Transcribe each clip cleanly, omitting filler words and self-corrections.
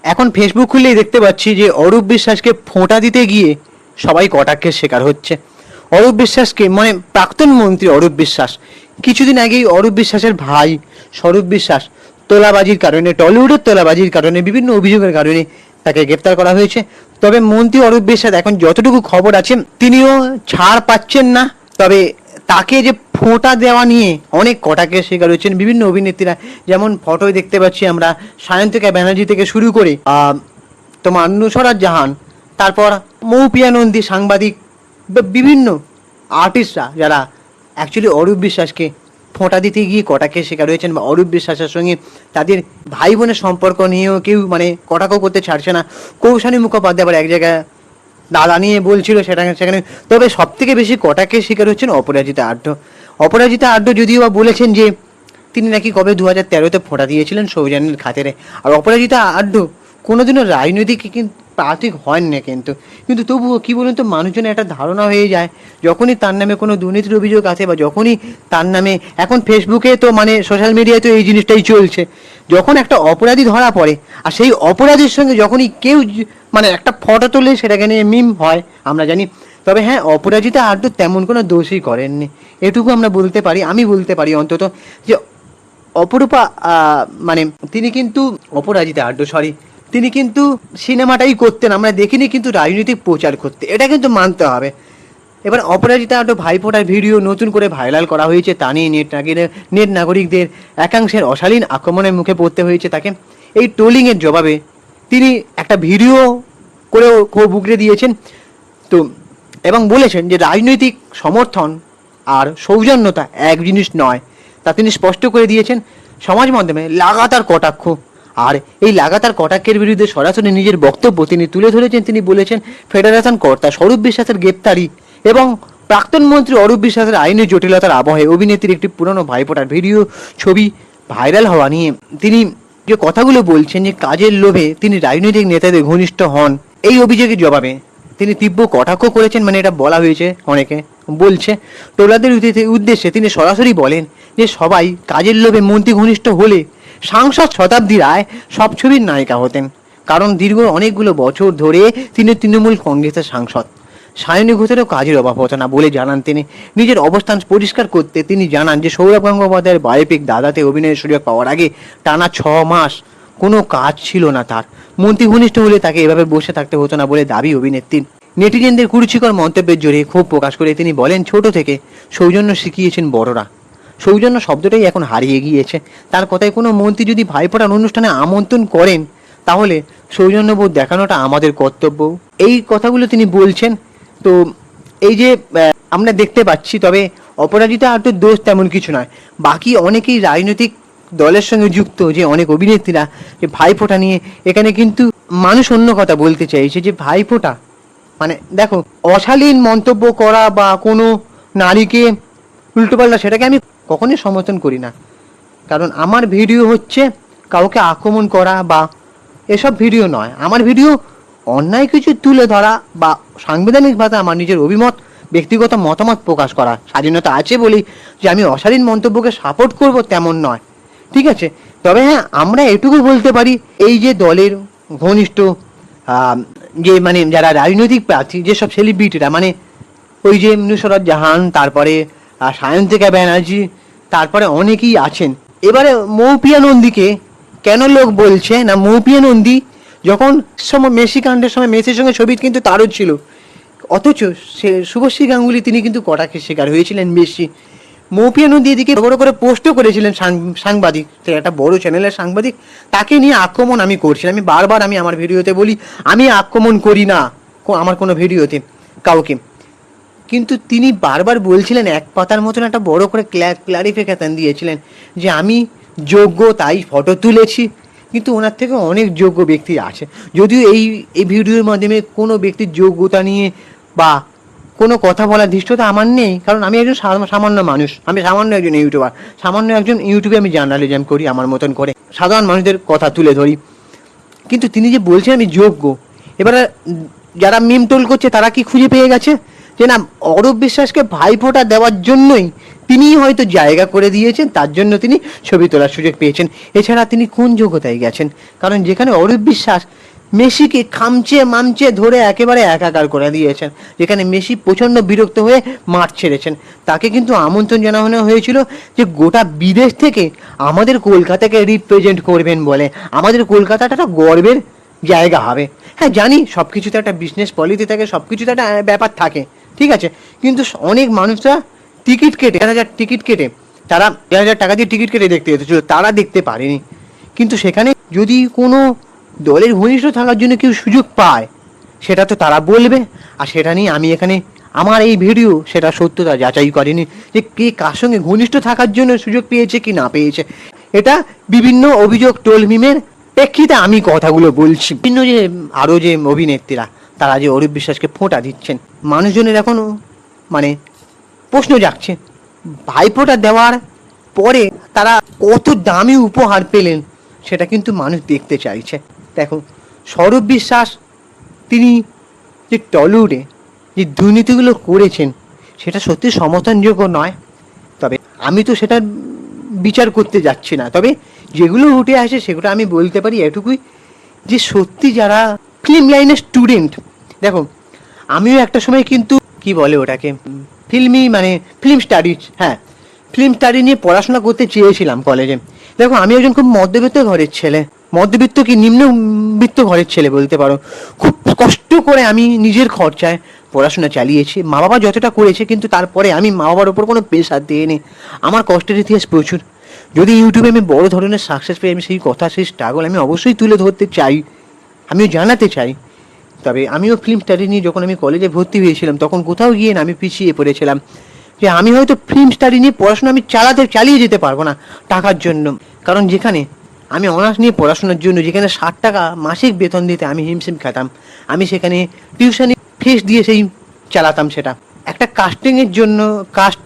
এখন ফেসবুক খুললেই দেখতে পাচ্ছি যে অরূপ বিশ্বাসকে ফোঁটা দিতে গিয়ে সবাই কটাক্ষের শিকার হচ্ছে। অরূপ বিশ্বাসকে মানে প্রাক্তন মন্ত্রী অরূপ বিশ্বাস, কিছুদিন আগেই অরূপ বিশ্বাসের ভাই স্বরূপ বিশ্বাস তোলাবাজির কারণে, টলিউডের তোলাবাজির কারণে, বিভিন্ন অভিযোগের কারণে তাকে গ্রেপ্তার করা হয়েছে। তবে মন্ত্রী অরূপ বিশ্বাস এখন যতটুকু খবর আছে তিনিও ছাড় পাচ্ছেন না। তবে তাকে যে ফোঁটা দেওয়া নিয়ে অনেক কটাক্ষের শিকার হচ্ছেন বিভিন্ন অভিনেত্রীরা, যেমন ফটোয় দেখতে পাচ্ছি আমরা সায়ন্তিকা ব্যানার্জি থেকে শুরু করে তোমার নুসরাত জাহান, তারপর মৌপিয়া নন্দী সাংবাদিক, বিভিন্ন আর্টিস্টরা যারা অ্যাকচুয়ালি অরূপ বিশ্বাসকে ফোঁটা দিতে গিয়ে কটাক্ষের শিকার হয়েছেন, বা অরূপ বিশ্বাসের সঙ্গে তাদের ভাই বোনের সম্পর্ক নিয়েও কেউ মানে কটাক্ষ করতে ছাড়ছে না। কৌশানী মুখোপাধ্যায় আবার এক জায়গায় দাদা নিয়ে বলছিল সেখানে। তবে সব থেকে বেশি কটাক্ষের শিকার হচ্ছেন অপরাজিতা আঢ্য। অপরাজিতা আঢ্য যদিও বা বলেছেন যে তিনি নাকি কবে 2013-তে ফোঁটা দিয়েছিলেন সৌজন্যের খাতিরে। আর অপরাজিতা আঢ্য কোনোদিনও রাজনৈতিক কিন্তু প্রার্থী হন না, কিন্তু তবুও কী বলুন তো, মানুষজনের একটা ধারণা হয়ে যায় যখনই তার নামে কোনো দুর্নীতির অভিযোগ আছে, বা যখনই তার নামে এখন ফেসবুকে তো মানে সোশ্যাল মিডিয়ায় তো এই জিনিসটাই চলছে, যখন একটা অপরাধী ধরা পড়ে আর সেই অপরাধীর সঙ্গে যখনই কেউ মানে একটা ফটো তুলে সেটাকে নিয়ে মিম হয় আমরা জানি। তবে হ্যাঁ, অপরাজিতা আঢ্য তেমন কোনো দোষই করেননি, এটুকু আমরা বলতে পারি, আমি বলতে পারি অন্তত, যে অপরূপা মানে তিনি কিন্তু অপরাজিতা আঢ্য তিনি কিন্তু সিনেমাটাই করতেন, আমরা দেখিনি কিন্তু রাজনৈতিক প্রচার করতে, এটা কিন্তু মানতে হবে। এবার অপরাজিতা আঢ্য ভাইফোঁটার ভিডিও নতুন করে ভাইরাল করা হয়েছে, তা নিয়ে নেট নাগরিকদের একাংশের অশালীন আক্রমণের মুখে পড়তে হয়েছে তাকে। এই ট্রোলিংয়ের জবাবে তিনি একটা ভিডিও করেও খুব উগড়ে দিয়েছেন তো, এবং বলেছেন যে রাজনৈতিক সমর্থন আর সৌজন্যতা এক জিনিস নয়, তা তিনি স্পষ্ট করে দিয়েছেন। সমাজ মাধ্যমে লাগাতার কটাক্ষ, আর এই লাগাতার কটাক্ষের বিরুদ্ধে সরাসরি নিজের বক্তব্য তিনি তুলে ধরেছেন। তিনি বলেছেন ফেডারেশন কর্তা স্বরূপ বিশ্বাসের গ্রেপ্তারি এবং প্রাক্তন মন্ত্রী অরূপ বিশ্বাসের আইনি জটিলতার আবহে অভিনেত্রীর একটি পুরনো ভাইফোঁটার ভিডিও ছবি ভাইরাল হওয়া নিয়ে তিনি যে কথাগুলো বলছেন যে কাজের লোভে তিনি রাজনৈতিক নেতাদের ঘনিষ্ঠ হন, এই অভিযোগের জবাবে তিনি তীব্র কটাক্ষ করেছেন। মানে এটা বলা হয়েছে, অনেকে বলছে টোলাদের উদ্দেশ্যে তিনি সরাসরি বলেন যে সবাই কাজের লোভে মন্ত্রী ঘনিষ্ঠ হলে সাংসদ শতাব্দী রায় সব ছবির নায়িকা হতেন, কারণ দীর্ঘ অনেকগুলো বছর ধরে তিনি তৃণমূল কংগ্রেসের সাংসদ। সায়নী ঘোষেরও কাজের অভাব হতো না বলে জানান তিনি। নিজের অবস্থান পরিষ্কার করতে তিনি জানান যে সৌরভ গঙ্গোপাধ্যায়ের বায়োপিক দাদাতে অভিনয়ের সুযোগ পাওয়ার আগে টানা 6 মাস কোনো কাজ ছিল না তার। মন্ত্রী ঘনিষ্ঠ হলে তাকে এভাবে বসে থাকতে হতো না বলে দাবি অভিনেত্রীর। নেটিজেনদের কুরুচিকর মন্তব্যের জোরে ক্ষোভ প্রকাশ করে তিনি বলেন ছোট থেকে সৌজন্য শিখিয়েছেন বড়রা, সৌজন্য শব্দটাই এখন হারিয়ে গিয়েছে। তার কথায় কোনো মন্ত্রী যদি ভাইফোঁটার অনুষ্ঠানে আমন্ত্রণ করেন তাহলে সৌজন্যবোধ দেখানোটা আমাদের কর্তব্য, এই কথাগুলো তিনি বলছেন। তো এই যে আমরা দেখতে পাচ্ছি, তবে অপরাজিতা আঢ্যর দোষ তেমন কিছু নয়, বাকি অনেকেই রাজনৈতিক দলের সঙ্গে যুক্ত যে অনেক অভিনেত্রীরা যে ভাইফোঁটা নিয়ে এখানে কিন্তু মানুষ অন্য কথা বলতে চাইছে যে ভাইফোঁটা মানে দেখো অশালীন মন্তব্য করা বা কোনো নারীকে উল্টোপাল্টা, সেটাকে আমি কখনোই সমর্থন করি না, কারণ আমার ভিডিও হচ্ছে কাউকে আক্রমণ করা বা এসব ভিডিও নয়। আমার ভিডিও অন্যায় কিছু তুলে ধরা বা সাংবিধানিকভাবে আমার নিজের অভিমত, ব্যক্তিগত মতামত প্রকাশ করা স্বাধীনতা আছে বলেই যে আমি অশালীন মন্তব্যকে সাপোর্ট করব তেমন নয়, ঠিক আছে। তবে হ্যাঁ, আমরা এটুকু বলতে পারি এই যে দলের ঘনিষ্ঠ যে মানে যারা রাজনৈতিক প্রার্থী, যেসব সেলিব্রিটিরা মানে ওই যে নুসরাত জাহান, তারপরে সায়ন্তিকা ব্যানার্জি, তারপরে অনেকেই আছেন। এবারে মৌপিয়া নন্দীকে কেন লোক বলছে না, মৌপিয়া নন্দী যখন সময় মেসি কাণ্ডের সময় মেসির সঙ্গে ছবি কিন্তু তারও ছিল, অথচ সে শুভশ্রী গাঙ্গুলি তিনি কিন্তু কটাক্ষের শিকার হয়েছিলেন বেশি। মৌপিয়া নন্দী এদিকে বড় করে পোস্টও করেছিলেন সাংবাদিক, সে একটা বড় চ্যানেলের সাংবাদিক, তাকে নিয়ে আক্রমণ আমি করছিলাম। আমি বারবার আমি আমার ভিডিওতে বলি আমি আক্রমণ করি না আমার কোনো ভিডিওতে কাউকে, কিন্তু তিনি বারবার বলছিলেন এক পাতার মতন একটা বড় করে ক্লারিফিকেশন দিয়েছিলেন যে আমি যোগ্য তাই ফটো তুলেছি, কিন্তু ওনার থেকে অনেক যোগ্য ব্যক্তি আছে। যদিও এই ভিডিওর মাধ্যমে কোনো ব্যক্তির যোগ্যতা নিয়ে বা কোনো কথা বলার ধৃষ্টতা আমার নেই, কারণ আমি একজন সামান্য মানুষ, আমি সামান্য একজন ইউটিউবার, সামান্য একজন ইউটিউবে আমি জার্নালিজম করি আমার মতন করে, সাধারণ মানুষদের কথা তুলে ধরি। কিন্তু তিনি যে বলছেন আমি যোগ্য, এবার যারা মিম টোল করছে তারা কি খুঁজে পেয়ে গেছে যে না, অরূপ বিশ্বাসকে ভাইফোঁটা দেওয়ার জন্যই তিনিই হয়তো জায়গা করে দিয়েছেন, তার জন্য তিনি ছবি তোলার সুযোগ পেয়েছেন। এছাড়া তিনি কোন যোগ্যতায় গেছেন? কারণ যেখানে অরূপ বিশ্বাস মেসিকে খামচে মামচে ধরে একেবারে একাকার করে দিয়েছেন, যেখানে মেসি প্রচণ্ড বিরক্ত হয়ে মাঠ ছেড়েছেন, তাকে কিন্তু আমন্ত্রণ জানানো হয়েছিল যে গোটা বিদেশ থেকে আমাদের কলকাতাকে রিপ্রেজেন্ট করবেন বলে, আমাদের কলকাতাটা একটা গর্বের জায়গা হবে। হ্যাঁ জানি, সব কিছুতে একটা বিজনেস পলিসি থাকে, সব কিছুতে একটা ব্যাপার থাকে, ঠিক আছে, কিন্তু অনেক মানুষরা টিকিট কেটে 1,000 টিকিট কেটে, তারা 1,000 টাকা দিয়ে টিকিট কেটে দেখতে যেতেছিল, তারা দেখতে পারেনি। কিন্তু সেখানে যদি কোনো দলের ঘনিষ্ঠ থাকার জন্য কেউ সুযোগ পায়, সেটা তো তারা বলবে। আর সেটা নিয়ে আমি এখানে আমার এই ভিডিও সেটা সত্যতা যাচাই করেনি যে কে কার সঙ্গে ঘনিষ্ঠ থাকার জন্য সুযোগ পেয়েছে কি না পেয়েছে। এটা বিভিন্ন অভিযোগ টোল মিমের প্রেক্ষিতে আমি কথাগুলো বলছি। বিভিন্ন যে আরও যে অভিনেত্রীরা, তারা যে অরূপ বিশ্বাসকে ফোঁটা দিচ্ছেন, মানুষজনের এখনও মানে প্রশ্ন জাগছে, ভাইফোঁটা দেওয়ার পরে তারা কত দামি উপহার পেলেন সেটা কিন্তু মানুষ দেখতে চাইছে। দেখো, সৌরভ বিশ্বাস তিনি যে টলিউডে যে দুর্নীতিগুলো করেছেন সেটা সত্যি সমর্থনযোগ্য নয়, তবে আমি তো সেটা বিচার করতে যাচ্ছি না। তবে যেগুলো উঠে আসে সেগুলো আমি বলতে পারি এটুকুই, যে সত্যি যারা ফিল্ম লাইনের স্টুডেন্ট, দেখো আমিও একটা সময় কিন্তু কি বলে ওটাকে ফিল্ম স্টাডিজ, হ্যাঁ ফিল্ম স্টাডি নিয়ে পড়াশোনা করতে চেয়েছিলাম কলেজে। দেখো আমি একজন খুব মধ্যবিত্ত ঘরের ছেলে, মধ্যবিত্ত কি নিম্নবিত্ত ঘরের ছেলে বলতে পারো। খুব কষ্ট করে আমি নিজের খরচায় পড়াশোনা চালিয়েছি, মা বাবা যতটা করেছে, কিন্তু তারপরে আমি মা বাবার ওপর কোনো প্রেশার দিইনি। আমার কষ্টের ইতিহাস প্রচুর। যদি ইউটিউবে আমি বড় ধরনের সাকসেস পেয়ে আমি সেই কথা, সেই স্ট্রাগল আমি অবশ্যই তুলে ধরতে চাই, আমিও জানাতে চাই। তবে আমিও ফিল্ম স্টাডি নিয়ে যখন আমি কলেজে ভর্তি হয়েছিলাম, তখন কোথাও গিয়ে না আমি পিছিয়ে পড়েছিলাম যে আমি হয়তো ফিল্ম স্টাডি নিয়ে পড়াশোনা আমি চালিয়ে যেতে পারবো না টাকার জন্য। কারণ যেখানে আমি অনার্স নিয়ে পড়াশোনার জন্য যেখানে 60 টাকা মাসিক বেতন দিতে আমি হিমশিম খেতাম, আমি সেখানে টিউশনি ফিস দিয়ে সেই চালাতাম। সেটা একটা কাস্টিংয়ের জন্য, কাস্ট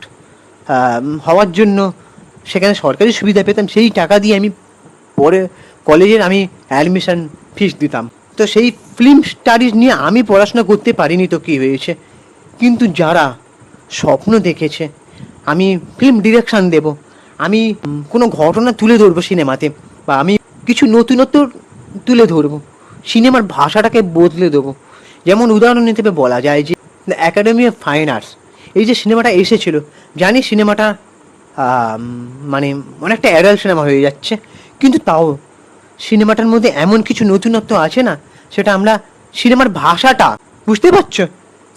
হওয়ার জন্য সেখানে সরকারি সুবিধা পেতাম, সেই টাকা দিয়ে আমি পরে কলেজের আমি অ্যাডমিশন ফিস দিতাম। তো সেই ফিল্ম স্টাডিজ নিয়ে আমি পড়াশোনা করতে পারিনি তো কী হয়েছে, কিন্তু যারা স্বপ্ন দেখেছে আমি ফিল্ম ডিরেকশন দেব, আমি কোনো ঘটনা তুলে ধরবো সিনেমাতে, বা আমি কিছু নতুনত্ব তুলে ধরবো, সিনেমার ভাষাটাকে বদলে দেবো। যেমন উদাহরণ হিসেবে বলা যায় যে the academy of fine arts, এই যে সিনেমাটা এসেছিল, জানি সিনেমাটা মানে অনেকটা অ্যাডাল্ট সিনেমা হয়ে যাচ্ছে, কিন্তু তাও সিনেমাটার মধ্যে এমন কিছু নতুনত্ব আছে না, সেটা আমরা সিনেমার ভাষাটা বুঝতে পারছো।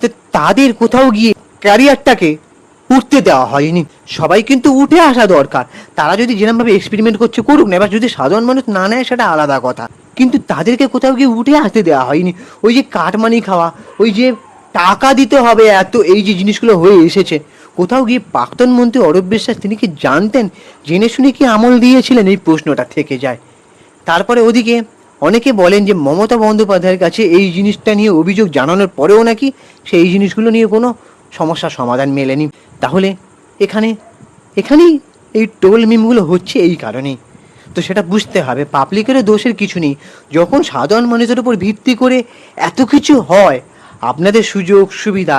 তো তাদের কোথাও গিয়ে ক্যারিয়ারটাকে উঠতে দেওয়া হয়নি। সবাই কিন্তু উঠে আসা দরকার, তারা যদি যেরকমভাবে এক্সপেরিমেন্ট করছে করুক না, এবার যদি সাধারণ মানুষ না নেয় সেটা আলাদা কথা, কিন্তু তাদেরকে কোথাও গিয়ে উঠে আসতে দেওয়া হয়নি। ওই যে কাটমানি খাওয়া, ওই যে টাকা দিতে হবে এত, এই যে জিনিসগুলো হয়ে এসেছে, কোথাও গিয়ে প্রাক্তন মন্ত্রী অরূপ বিশ্বাস তিনি কি জানতেন, জেনে শুনে কি আমল দিয়েছিলেন, এই প্রশ্নটা থেকে যায়। তারপরে ওদিকে অনেকে বলেন যে মমতা বন্দ্যোপাধ্যায়ের কাছে এই জিনিসটা নিয়ে অভিযোগ জানানোর পরেও নাকি সেই জিনিসগুলো নিয়ে কোনো সমস্যার সমাধান মেলেনি। তাহলে এখানেই এই টোল মিমগুলো হচ্ছে এই কারণেই। তো সেটা বুঝতে হবে, পাবলিকেরও দোষের কিছু নেই। যখন সাধারণ মানুষের উপর ভিত্তি করে এত কিছু হয়, আপনাদের সুযোগ সুবিধা,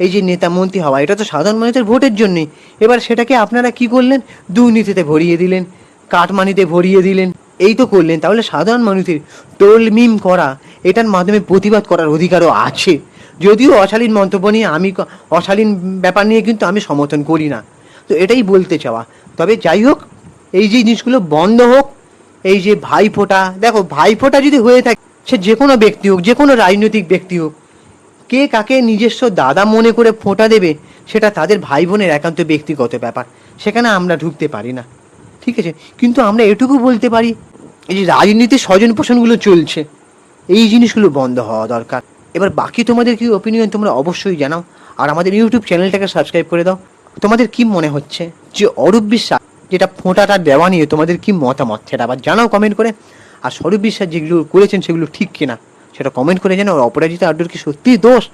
এই যে নেতা মন্ত্রী হওয়া, এটা তো সাধারণ মানুষের ভোটের জন্যই। এবার সেটাকে আপনারা কি করলেন, দুর্নীতিতে ভরিয়ে দিলেন, কাটমানিতে ভরিয়ে দিলেন, এই তো করলেন। তাহলে সাধারণ মানুষের টোল মিম করা, এটার মাধ্যমে প্রতিবাদ করার অধিকারও আছে। যদিও অশালীন মন্তব্য নিয়ে অশালীন ব্যাপার নিয়ে কিন্তু আমি সমর্থন করি না, তো এটাই বলতে চাওয়া। তবে যাই হোক, এই যে জিনিসগুলো বন্ধ হোক। এই যে ভাইফোঁটা, দেখো ভাইফোঁটা যদি হয়ে থাকে, সে যে কোনো ব্যক্তি হোক, যে কোনো রাজনৈতিক ব্যক্তি হোক, কে কাকে নিজস্ব দাদা মনে করে ফোঁটা দেবে সেটা তাদের ভাই বোনের একান্ত ব্যক্তিগত ব্যাপার, সেখানে আমরা ঢুকতে পারি না, ঠিক আছে। কিন্তু আমরা এটুকু বলতে পারি, এই যে রাজনীতির স্বজন পোষণগুলো চলছে, এই জিনিসগুলো বন্ধ হওয়া দরকার। এবার বাকি তোমাদের কি ওপিনিয়ন তোমরা অবশ্যই জানাও, আর আমাদের ইউটিউব চ্যানেলটাকে সাবস্ক্রাইব করে দাও। তোমাদের কি মনে হচ্ছে যে অরূপ বিশ্বাস যেটা ফোঁটাটা দেওয়া নিয়ে তোমাদের কি মতামত, সেটা আবার জানাও কমেন্ট করে। আর অরূপ বিশ্বাস যেগুলো করেছেন সেগুলো ঠিক কিনা সেটা কমেন্ট করে জানাও। অপরাজিতা আড্ডুর কি সত্যিই দোষ,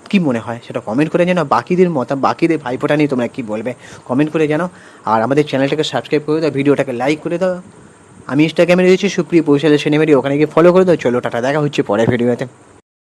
কি মনে হয় সেটা কমেন্ট করে জানাও। বাকিদের ভাইফোঁটা নিয়ে তোমরা কি বলবে কমেন্ট করে জানাও। আর আমাদের চ্যানেলটাকে সাবস্ক্রাইব করে দাও, ভিডিওটাকে লাইক করে দাও। আমি ইনস্টাগ্রামে রয়েছি সুপ্রিয় পৌশালের সিনেমারি, ওখানে গিয়ে ফলো করে দাও। চলো টাটা, দেখা হচ্ছে পরের ভিডিওতে।